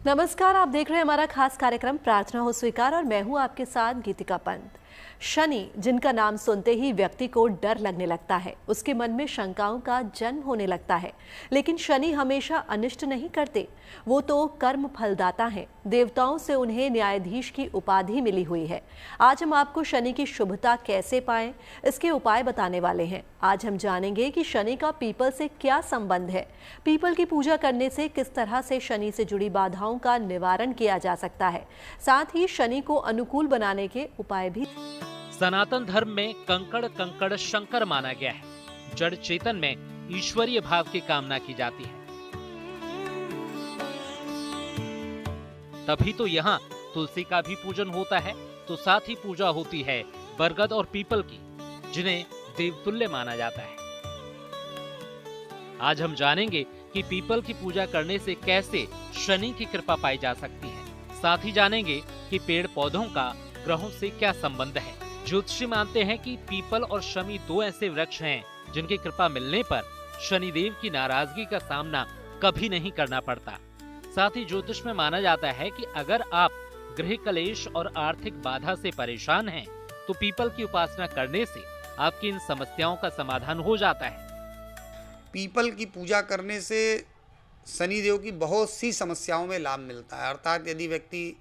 नमस्कार, आप देख रहे हैं हमारा खास कार्यक्रम प्रार्थना हो स्वीकार और मैं हूं आपके साथ गीतिका पंत। शनि, जिनका नाम सुनते ही व्यक्ति को डर लगने लगता है, उसके मन में शंकाओं का जन्म होने लगता है। लेकिन शनि हमेशा अनिष्ट नहीं करते, वो तो कर्म फलदाता हैं। देवताओं से उन्हें न्यायाधीश की उपाधि मिली हुई है। आज हम आपको शनि की शुभता कैसे पाएं, इसके उपाय बताने वाले हैं। आज हम जानेंगे कि शनि का पीपल से क्या संबंध है, पीपल की पूजा करने से किस तरह से शनि से जुड़ी बाधाओं का निवारण किया जा सकता है, साथ ही शनि को अनुकूल बनाने के उपाय भी। सनातन धर्म में कंकड़ कंकड़ शंकर माना गया है। जड़ चेतन में ईश्वरीय भाव की कामना की जाती है। तभी तो यहाँ तुलसी का भी पूजन होता है, तो साथ ही पूजा होती है बरगद और पीपल की, जिन्हें देवतुल्य माना जाता है। आज हम जानेंगे कि पीपल की पूजा करने से कैसे शनि की कृपा पाई जा सकती है। साथ ही जानेंगे कि पेड़ पौधों का ग्रहों से क्या संबंध है। ज्योतिषी मानते हैं कि पीपल और शमी दो ऐसे वृक्ष हैं जिनकी कृपा मिलने पर शनिदेव की नाराजगी का सामना कभी नहीं करना पड़ता। साथ ही ज्योतिष में माना जाता है कि अगर आप गृह कलेश और आर्थिक बाधा से परेशान हैं, तो पीपल की उपासना करने से आपकी इन समस्याओं का समाधान हो जाता है। पीपल की पूजा करने से शनिदेव की बहुत सी समस्याओं में लाभ मिलता है। अर्थात यदि व्यक्ति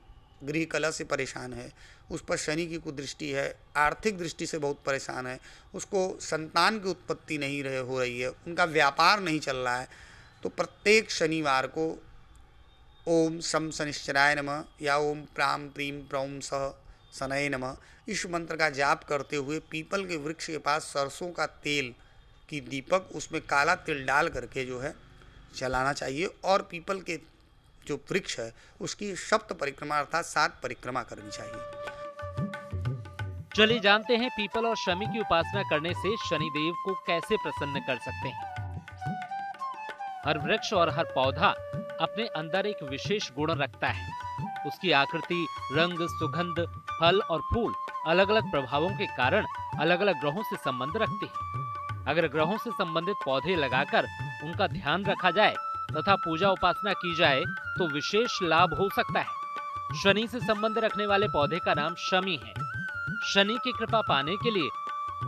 गृह कलह से परेशान है, उस पर शनि की कुदृष्टि है, आर्थिक दृष्टि से बहुत परेशान है, उसको संतान की उत्पत्ति नहीं हो रही है, उनका व्यापार नहीं चल रहा है, तो प्रत्येक शनिवार को ओम शम शनिश्चराय नमः या ओम प्राम प्रीम प्रौम सह शनये नमः इस मंत्र का जाप करते हुए पीपल के वृक्ष के पास सरसों का तेल की दीपक, उसमें काला तिल डाल करके जो है जलाना चाहिए और पीपल के जो वृक्ष है उसकी सप्त परिक्रमा अर्थात 7 परिक्रमा करनी चाहिए। चलिए जानते हैं पीपल और शमी की उपासना करने से शनिदेव को कैसे प्रसन्न कर सकते हैं। हर वृक्ष और हर पौधा अपने अंदर एक विशेष गुण रखता है। उसकी आकृति, रंग, सुगंध, फल और फूल अलग अलग प्रभावों के कारण अलग अलग ग्रहों से संबंध रखते हैं। अगर ग्रहों से संबंधित पौधे लगाकर उनका ध्यान रखा जाए तथा पूजा उपासना की जाए तो विशेष लाभ हो सकता है। शनि से संबंध रखने वाले पौधे का नाम शमी है। शनि की कृपा पाने के लिए,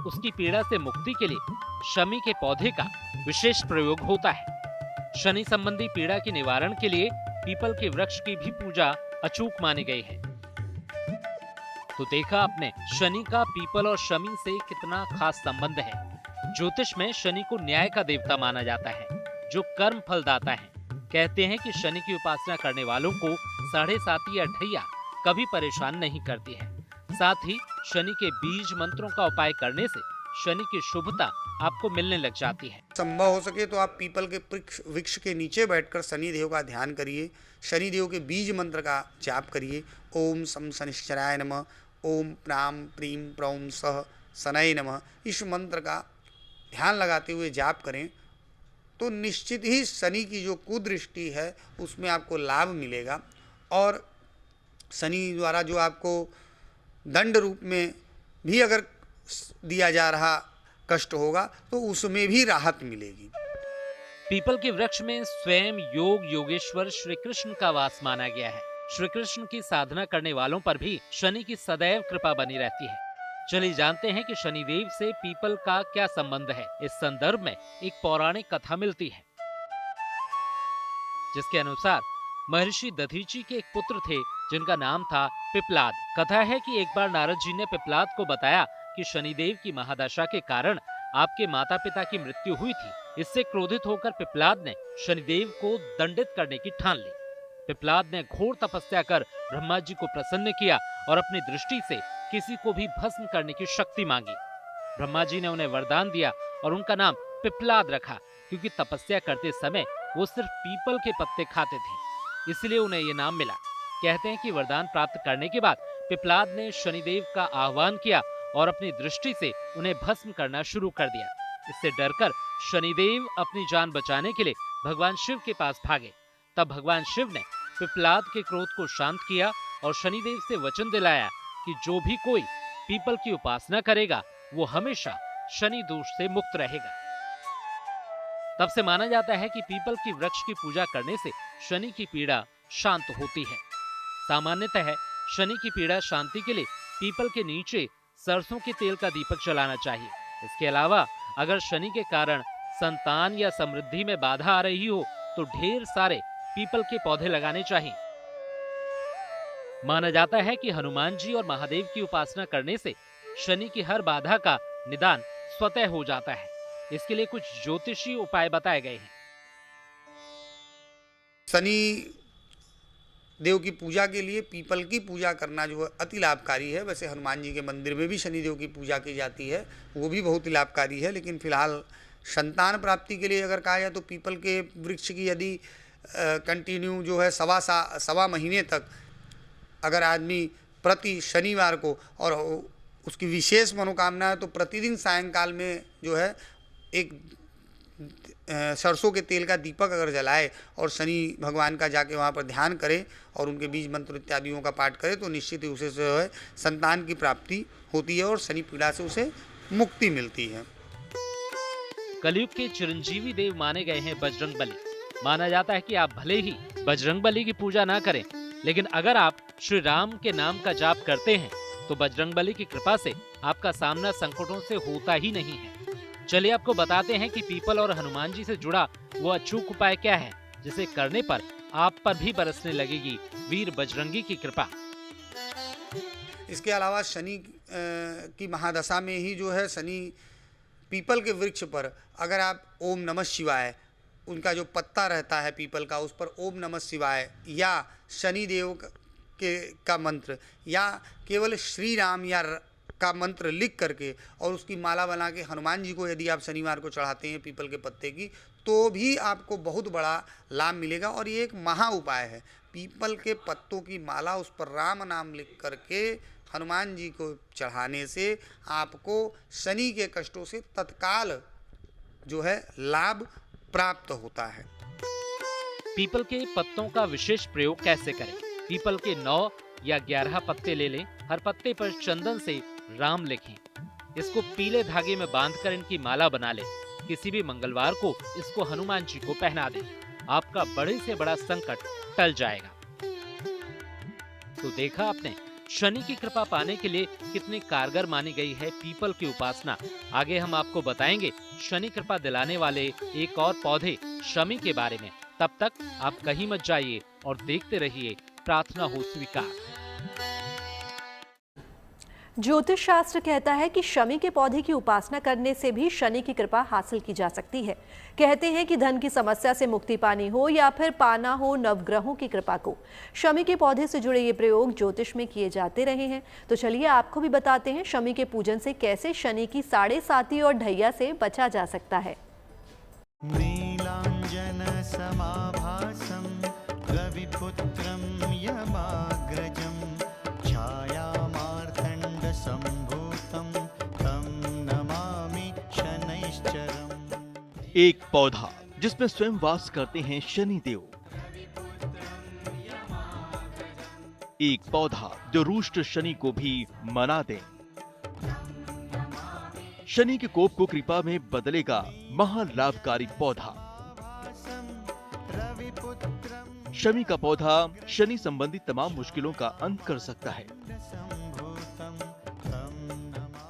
उसकी पीड़ा से मुक्ति के लिए शमी के पौधे का विशेष प्रयोग होता है। शनि संबंधी पीड़ा के निवारण के लिए पीपल के वृक्ष की भी पूजा अचूक मानी गई है। तो देखा आपने शनि का पीपल और शमी से कितना खास संबंध है। ज्योतिष में शनि को न्याय का देवता माना जाता है, जो कर्म फलदाता है। कहते हैं कि शनि की उपासना करने वालों को 7.5 या ढैया कभी परेशान नहीं करती है। साथ ही शनि के बीज मंत्रों का उपाय करने से शनि की शुभता आपको मिलने लग जाती है। संभव हो सके तो आप पीपल के वृक्ष के नीचे बैठकर शनिदेव का ध्यान करिए, शनिदेव के बीज मंत्र का जाप करिए। ओम शम शनिश्चराय नमः, ओम प्राम प्रीम प्रौम सह शनये नमः इस मंत्र का ध्यान लगाते हुए जाप करें तो निश्चित ही शनि की जो कुदृष्टि है उसमें आपको लाभ मिलेगा और शनि द्वारा जो आपको दंड रूप में भी अगर दिया जा रहा कष्ट होगा तो उसमें भी राहत मिलेगी। पीपल के वृक्ष में स्वयं योगेश्वर श्री कृष्ण का वास माना गया है। श्री कृष्ण की साधना करने वालों पर भी शनि की सदैव कृपा बनी रहती है। चलिए जानते हैं कि शनिदेव से पीपल का क्या संबंध है। इस संदर्भ में एक पौराणिक कथा मिलती है, जिसके अनुसार महर्षि दधीची के एक पुत्र थे जिनका नाम था पिप्लाद। कथा है कि एक बार नारद जी ने पिप्लाद को बताया कि शनिदेव की महादशा के कारण आपके माता पिता की मृत्यु हुई थी। इससे क्रोधित होकर पिप्लाद ने शनिदेव को दंडित करने की ठान ली। पिप्लाद ने घोर तपस्या कर ब्रह्मा जी को प्रसन्न किया और अपनी दृष्टि से किसी को भी भस्म करने की शक्ति मांगी। ब्रह्मा जी ने उन्हें वरदान दिया और उनका नाम पिप्लाद रखा, क्योंकि तपस्या करते समय वो सिर्फ पीपल के पत्ते खाते थे, इसलिए उन्हें ये नाम मिला। कहते हैं कि वरदान प्राप्त करने के बाद पिप्लाद ने शनिदेव का आह्वान किया और अपनी दृष्टि से उन्हें भस्म करना शुरू कर दिया। इससे डरकर शनिदेव अपनी जान बचाने के लिए भगवान शिव के पास भागे। तब भगवान शिव ने पिप्लाद के क्रोध को शांत किया और शनिदेव से वचन दिलाया कि जो भी कोई पीपल की उपासना करेगा वो हमेशा शनि दोष से मुक्त रहेगा। तब से माना जाता है कि पीपल की वृक्ष की पूजा करने से शनि की पीड़ा शांत होती है। सामान्यतः शनि की पीड़ा शांति के लिए पीपल के नीचे सरसों के तेल का दीपक जलाना चाहिए। इसके अलावा अगर शनि के कारण संतान या समृद्धि में बाधा आ रही हो तो ढेर सारे पीपल के पौधे लगाने चाहिए। माना जाता है कि हनुमान जी और महादेव की उपासना करने से शनि की हर बाधा का निदान स्वतः हो जाता है। इसके लिए कुछ ज्योतिषी उपाय बताए गए हैं। शनि देव की पूजा के लिए पीपल की पूजा करना जो है अति लाभकारी है। वैसे हनुमान जी के मंदिर में भी शनि देव की पूजा की जाती है, वो भी बहुत ही लाभकारी है। लेकिन फिलहाल संतान प्राप्ति के लिए अगर कहा जाए तो पीपल के वृक्ष की यदि कंटिन्यू जो है सवा महीने तक अगर आदमी प्रति शनिवार को, और उसकी विशेष मनोकामना है तो प्रतिदिन सायंकाल में जो है एक सरसों के तेल का दीपक अगर जलाए और शनि भगवान का जाके वहाँ पर ध्यान करे और उनके बीज मंत्र इत्यादियों का पाठ करे तो निश्चित ही उसे जो है संतान की प्राप्ति होती है और शनि पीड़ा से उसे मुक्ति मिलती है। कलयुग के चिरंजीवी देव माने गए हैं बजरंगबली। माना जाता है कि आप भले ही बजरंगबली की पूजा ना करें, लेकिन अगर आप श्री राम के नाम का जाप करते हैं तो बजरंगबली की कृपा से आपका सामना संकटों से होता ही नहीं है। चलिए आपको बताते हैं कि पीपल और हनुमान जी से जुड़ा वो अचूक उपाय क्या है, जिसे करने पर आप पर भी बरसने लगेगी वीर बजरंगी की कृपा। इसके अलावा शनि की महादशा में ही जो है शनि पीपल के वृक्ष पर अगर आप ओम नमः शिवाय, उनका जो पत्ता रहता है पीपल का, उस पर ओम नमः शिवाय या शनि देव का मंत्र या केवल श्री राम या का मंत्र लिख करके और उसकी माला बना के हनुमान जी को यदि आप शनिवार को चढ़ाते हैं पीपल के पत्ते की, तो भी आपको बहुत बड़ा लाभ मिलेगा। और ये एक महा उपाय है। पीपल के पत्तों की माला उस पर राम नाम लिख करके हनुमान जी को चढ़ाने से आपको शनि के कष्टों से तत्काल जो है लाभ प्राप्त होता है। पीपल के पत्तों का विशेष प्रयोग कैसे करें? पीपल के 9 या 11 पत्ते ले लें। हर पत्ते पर चंदन से राम लिखें। इसको पीले धागे में बांधकर इनकी माला बना लें। किसी भी मंगलवार को इसको हनुमान जी को पहना दें। आपका बड़े से बड़ा संकट टल जाएगा। तो देखा आपने, शनि की कृपा पाने के लिए कितनी कारगर मानी गई है पीपल की उपासना। आगे हम आपको बताएंगे शनि कृपा दिलाने वाले एक और पौधे शमी के बारे में। तब तक आप कहीं मत जाइए और देखते रहिए प्रार्थना हो स्वीकार। ज्योतिष शास्त्र कहता है कि शमी के पौधे की उपासना करने से भी शनि की कृपा हासिल की जा सकती है। कहते हैं कि धन की समस्या से मुक्ति पानी हो या फिर पाना हो नवग्रहों की कृपा को, शमी के पौधे से जुड़े ये प्रयोग ज्योतिष में किए जाते रहे हैं। तो चलिए आपको भी बताते हैं शमी के पूजन से कैसे शनि की 7.5 और ढैया से बचा जा सकता है। नीलांजन समाभासं रविपुत्रं यमाग्रजं छायामार्तण्ड संभूतं तं नमामि शनैश्चरम्। एक पौधा जिसमें स्वयं वास करते हैं शनि देव। एक पौधा जो रुष्ट शनि को भी मना दे। शनि के कोप को कृपा में बदलेगा महालाभकारी पौधा। शमी का पौधा शनि संबंधी तमाम मुश्किलों का अंत कर सकता है।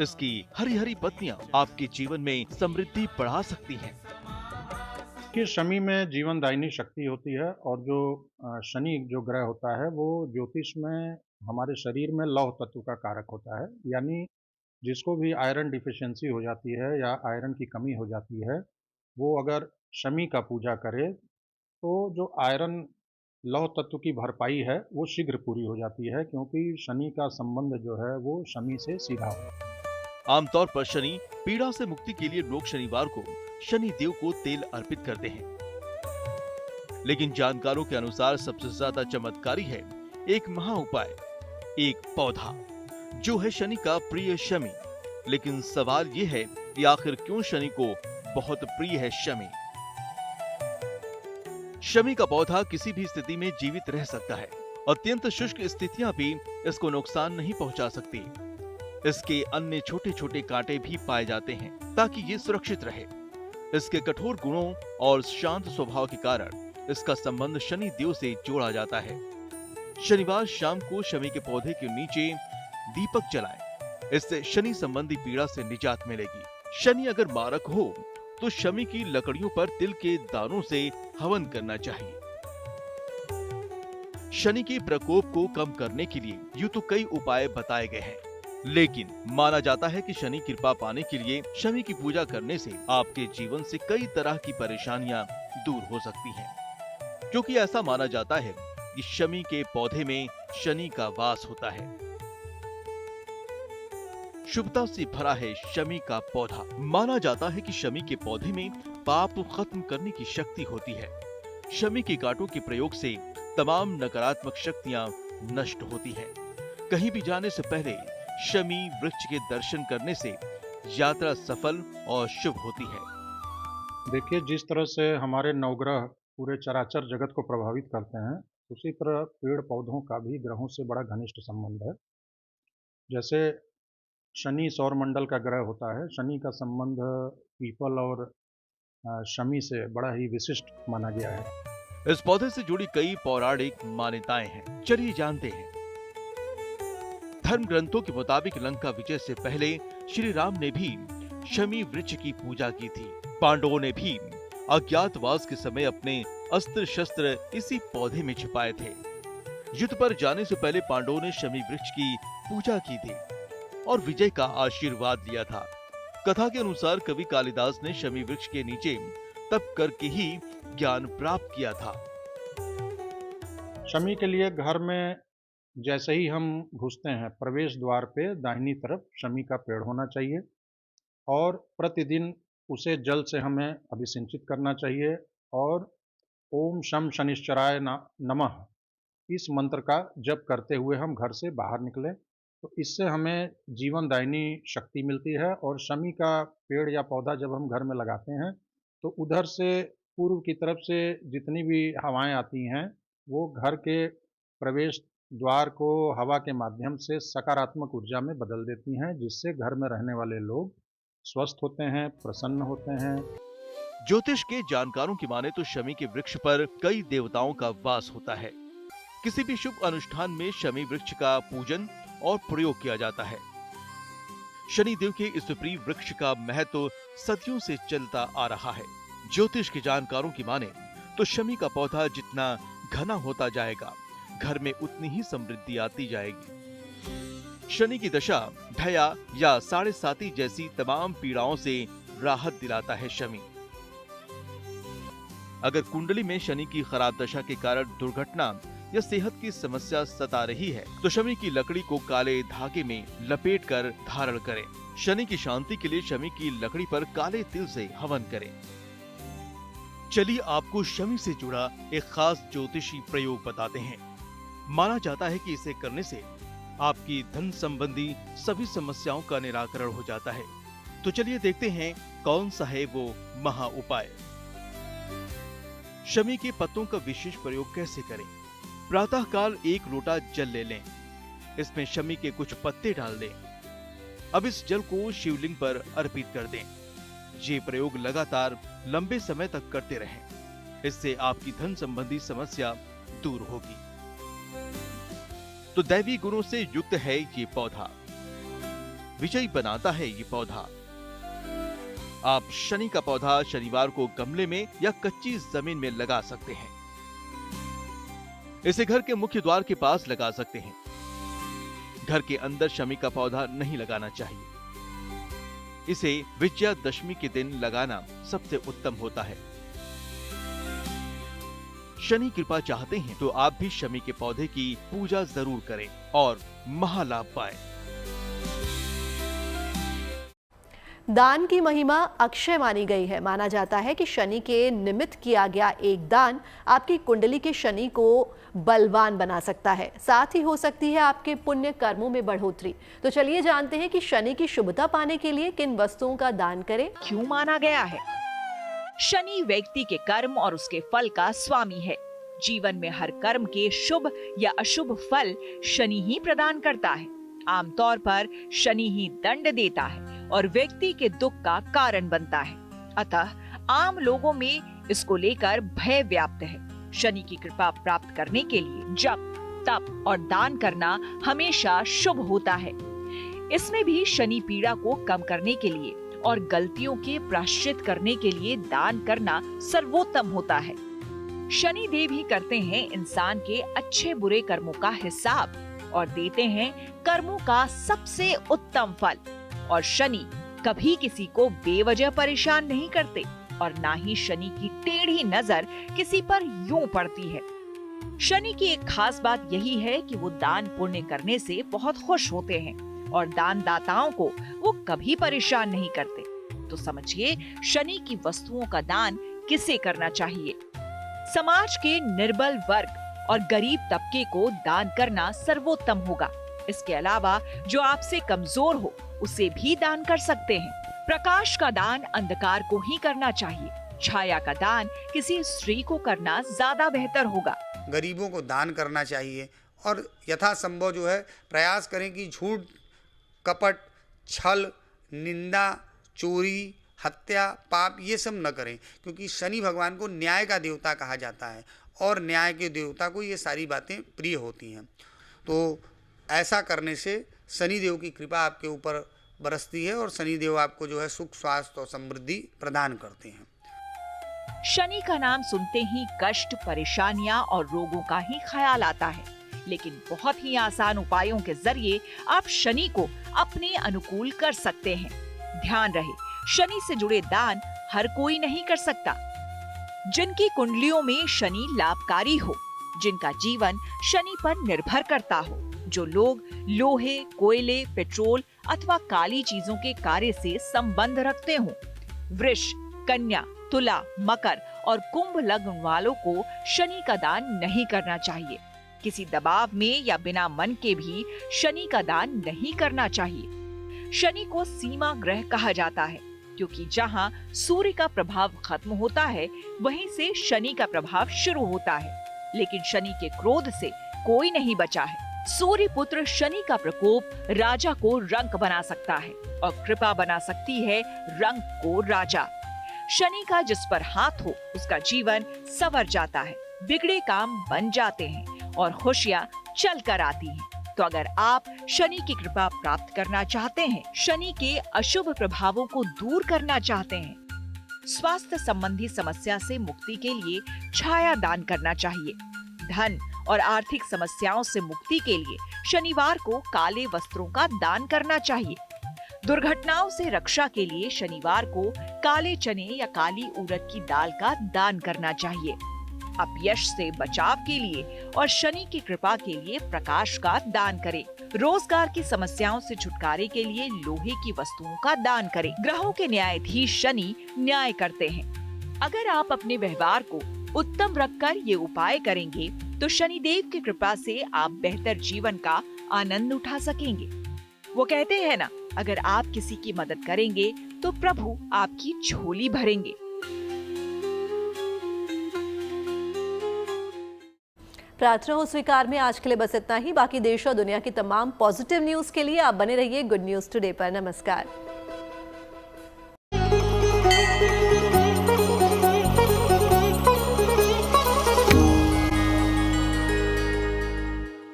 इसकी हरी हरी पत्तियां आपके जीवन में समृद्धि बढ़ा सकती हैं। कि शमी में जीवनदायिनी शक्ति होती है और जो शनि जो ग्रह होता है वो ज्योतिष में हमारे शरीर में लौह तत्व का कारक होता है। यानी जिसको भी आयरन डिफिशियंसी हो जाती है या आयरन की कमी हो जाती है, वो अगर शमी का पूजा करे तो जो आयरन लौह तत्व की भरपाई है वो शीघ्र पूरी हो जाती है, क्योंकि शनि का संबंध जो है वो शमी से सीधा है। आमतौर पर शनि पीड़ा से मुक्ति के लिए लोग शनिवार को शनि देव को तेल अर्पित करते हैं, लेकिन जानकारों के अनुसार सबसे ज्यादा चमत्कारी है एक महा उपाय, एक पौधा जो है शनि का प्रिय शमी। लेकिन सवाल यह है कि आखिर क्यों शनि को बहुत प्रिय है शमी? शमी का पौधा किसी भी स्थिति में जीवित रह सकता है। अत्यंत शुष्क स्थितियां भी इसको नुकसान नहीं पहुंचा सकती। इसके अन्य छोटे छोटे कांटे भी पाए जाते हैं ताकि ये सुरक्षित रहे। इसके कठोर गुणों और शांत स्वभाव के कारण इसका संबंध शनि देव से जोड़ा जाता है। शनिवार शाम को शमी के पौधे के नीचे दीपक जलाएं। इससे शनि संबंधी पीड़ा से निजात मिलेगी। शनि अगर मारक हो तो शमी की लकड़ियों पर तिल के दानों से हवन करना चाहिए। शनि के प्रकोप को कम करने के लिए यूं तो कई उपाय बताए गए हैं, लेकिन माना जाता है कि शनि कृपा पाने के लिए शमी की पूजा करने से आपके जीवन से कई तरह की परेशानियां दूर हो सकती हैं, क्योंकि ऐसा माना जाता है कि शमी के पौधे में शनि का वास होता है। शुभता से भरा है शमी का पौधा। माना जाता है कि शमी के पौधे में पाप खत्म करने की शक्ति होती है। शमी के कांटों के प्रयोग से तमाम नकारात्मक शक्तियां नष्ट होती हैं। कहीं भी जाने से पहले शमी वृक्ष के दर्शन करने से यात्रा सफल और शुभ होती है। देखिए, जिस तरह से हमारे नवग्रह पूरे चराचर जगत को प्रभावित करते हैं, उसी तरह पेड़ पौधों का भी ग्रहों से बड़ा घनिष्ठ संबंध है। जैसे शनि सौर मंडल का ग्रह होता है, शनि का संबंध पीपल और शमी से बड़ा ही विशिष्ट माना गया है। इस पौधे से जुड़ी कई पौराणिक मान्यताएं हैं। चलिए जानते हैं। धर्म ग्रंथों के मुताबिक लंका विजय से पहले श्री राम ने भी शमी वृक्ष की पूजा की थी। पांडवों ने भी अज्ञातवास के समय अपने अस्त्र शस्त्र इसी पौधे में छिपाए थे। युद्ध पर जाने से पहले पांडवों ने शमी वृक्ष की पूजा की थी और विजय का आशीर्वाद लिया था। कथा के अनुसार कवि कालिदास ने शमी वृक्ष के नीचे तप करके ही ज्ञान प्राप्त किया था। शमी के लिए घर में जैसे ही हम घुसते हैं, प्रवेश द्वार पे दाहिनी तरफ शमी का पेड़ होना चाहिए और प्रतिदिन उसे जल से हमें अभिसिंचित करना चाहिए और ओम शम शनिश्चराय नमः इस मंत्र का जप करते हुए हम घर से बाहर निकलें, तो इससे हमें जीवन दायिनी शक्ति मिलती है। और शमी का पेड़ या पौधा जब हम घर में लगाते हैं तो उधर से पूर्व की तरफ से जितनी भी हवाएं आती हैं वो घर के प्रवेश द्वार को हवा के माध्यम से सकारात्मक ऊर्जा में बदल देती हैं, जिससे घर में रहने वाले लोग स्वस्थ होते हैं, प्रसन्न होते हैं। ज्योतिष के जानकारों की माने तो शमी के वृक्ष पर कई देवताओं का वास होता है। किसी भी शुभ अनुष्ठान में शमी वृक्ष का पूजन और प्रयोग किया जाता है। शनि देव के इस प्रिय वृक्ष का महत्व सदियों से चलता आ रहा है। ज्योतिष के जानकारों की माने तो शमी का पौधा जितना घना होता जाएगा, घर में उतनी ही समृद्धि आती जाएगी। शनि की दशा ढया या 7.5 जैसी तमाम पीड़ाओं से राहत दिलाता है शमी। अगर कुंडली में शनि की खराब दशा के कारण दुर्घटना या सेहत की समस्या सता रही है तो शमी की लकड़ी को काले धागे में लपेटकर धारण करें। शनि की शांति के लिए शमी की लकड़ी पर काले तिल से हवन करें। चलिए आपको शमी से जुड़ा एक खास ज्योतिषी प्रयोग बताते हैं। माना जाता है कि इसे करने से आपकी धन संबंधी सभी समस्याओं का निराकरण हो जाता है। तो चलिए देखते हैं कौन सा है वो महा उपाय। शमी के पत्तों का विशेष प्रयोग कैसे करें। प्रातः काल 1 लोटा जल ले लें, इसमें शमी के कुछ पत्ते डाल दें। अब इस जल को शिवलिंग पर अर्पित कर दें। ये प्रयोग लगातार लंबे समय तक करते रहें, इससे आपकी धन संबंधी समस्या दूर होगी। तो दैवी गुणों से युक्त है ये पौधा, विजयी बनाता है ये पौधा। आप शनि का पौधा शनिवार को गमले में या कच्ची जमीन में लगा सकते हैं। इसे घर के मुख्य द्वार के पास लगा सकते हैं। घर के अंदर शमी का पौधा नहीं लगाना चाहिए। इसे विजयादशमी के दिन लगाना सबसे उत्तम होता है। शनि कृपा चाहते हैं तो आप भी शमी के पौधे की पूजा जरूर करें और महालाभ पाएं। दान की महिमा अक्षय मानी गई है। माना जाता है कि शनि के निमित्त किया गया एक दान आपकी कुंडली के शनि को बलवान बना सकता है, साथ ही हो सकती है आपके पुण्य कर्मों में बढ़ोतरी। तो चलिए जानते हैं कि शनि की शुभता पाने के लिए किन वस्तुओं का दान करें। क्यों माना गया है? शनि व्यक्ति के कर्म और उसके फल का स्वामी है। जीवन में हर कर्म के शुभ या अशुभ फल शनि ही प्रदान करता है। आमतौर पर शनि ही दंड देता है और व्यक्ति के दुख का कारण बनता है। अतः आम लोगों में इसको लेकर भय व्याप्त है। शनि की कृपा प्राप्त करने के लिए जप, तप और दान करना हमेशा शुभ होता है। इसमें भी शनि पीड़ा को कम करने के लिए और गलतियों के प्रायश्चित करने के लिए दान करना सर्वोत्तम होता है। शनि देव ही करते हैं इंसान के अच्छे बुरे कर्मों का हिसाब और देते हैं कर्मों का सबसे उत्तम फल। और शनि कभी किसी को बेवजह परेशान नहीं करते और ना ही शनि की टेढ़ी नजर किसी पर यूं पड़ती है। शनि की एक खास बात यही है कि वो दान पुण्य करने से बहुत खुश होते हैं और दान दाताओं को वो कभी परेशान नहीं करते। तो समझिए शनि की वस्तुओं का दान किसे करना चाहिए। समाज के निर्बल वर्ग और गरीब तबके को दान करना सर्वोत्तम होगा। इसके अलावा जो आपसे कमजोर हो उसे भी दान कर सकते हैं। प्रकाश का दान अंधकार को ही करना चाहिए। छाया का दान किसी स्त्री को करना ज्यादा बेहतर होगा। गरीबों को दान करना चाहिए और यथासंभव जो है प्रयास करें कि झूठ, कपट, छल, निंदा, चोरी, हत्या, पाप ये सब न करें, क्योंकि शनि भगवान को न्याय का देवता कहा जाता है और न्याय के देवता को ये सारी बातें प्रिय होती हैं। तो ऐसा करने से शनि देव की कृपा आपके ऊपर बरसती है और शनि देव आपको जो है सुख, स्वास्थ्य और समृद्धि प्रदान करते हैं। शनि का नाम सुनते ही कष्ट, परेशानियां और रोगों का ही ख्याल आता है, लेकिन बहुत ही आसान उपायों के जरिए आप शनि को अपने अनुकूल कर सकते हैं। ध्यान रहे, शनि से जुड़े दान हर कोई नहीं कर सकता। जिनकी कुंडलियों में शनि लाभकारी हो, जिनका जीवन शनि पर निर्भर करता हो, जो लोग लोहे, कोयले, पेट्रोल अथवा काली चीजों के कार्य से संबंध रखते हों, वृष, कन्या, तुला, मकर और कुंभ लग्न वालों को शनि का दान नहीं करना चाहिए। किसी दबाव में या बिना मन के भी शनि का दान नहीं करना चाहिए। शनि को सीमा ग्रह कहा जाता है, क्योंकि जहां सूर्य का प्रभाव खत्म होता है वहीं से शनि का प्रभाव शुरू होता है। लेकिन शनि के क्रोध से कोई नहीं बचा है। सूर्य पुत्र शनि का प्रकोप राजा को रंक बना सकता है और कृपा बना सकती है रंक को राजा। शनि का जिस पर हाथ हो उसका जीवन संवर जाता है, बिगड़े काम बन जाते हैं और खुशियां चल कर आती हैं। तो अगर आप शनि की कृपा प्राप्त करना चाहते हैं, शनि के अशुभ प्रभावों को दूर करना चाहते हैं, स्वास्थ्य संबंधी समस्या से मुक्ति के लिए छाया दान करना चाहिए। धन और आर्थिक समस्याओं से मुक्ति के लिए शनिवार को काले वस्त्रों का दान करना चाहिए। दुर्घटनाओं से रक्षा के लिए शनिवार को काले चने या काली उड़द की दाल का दान करना चाहिए। अपयश से बचाव के लिए और शनि की कृपा के लिए प्रकाश का दान करें। रोजगार की समस्याओं से छुटकारे के लिए लोहे की वस्तुओं का दान करें। ग्रहों के न्यायाधीश शनि न्याय करते हैं। अगर आप अपने व्यवहार को उत्तम रखकर ये उपाय करेंगे तो शनिदेव की कृपा से आप बेहतर जीवन का आनंद उठा सकेंगे। वो कहते हैं ना, अगर आप किसी की मदद करेंगे तो प्रभु आपकी झोली भरेंगे। प्रार्थना हो स्वीकार में आज के लिए बस इतना ही। बाकी देश और दुनिया की तमाम पॉजिटिव न्यूज के लिए आप बने रहिए गुड न्यूज टुडे पर। नमस्कार।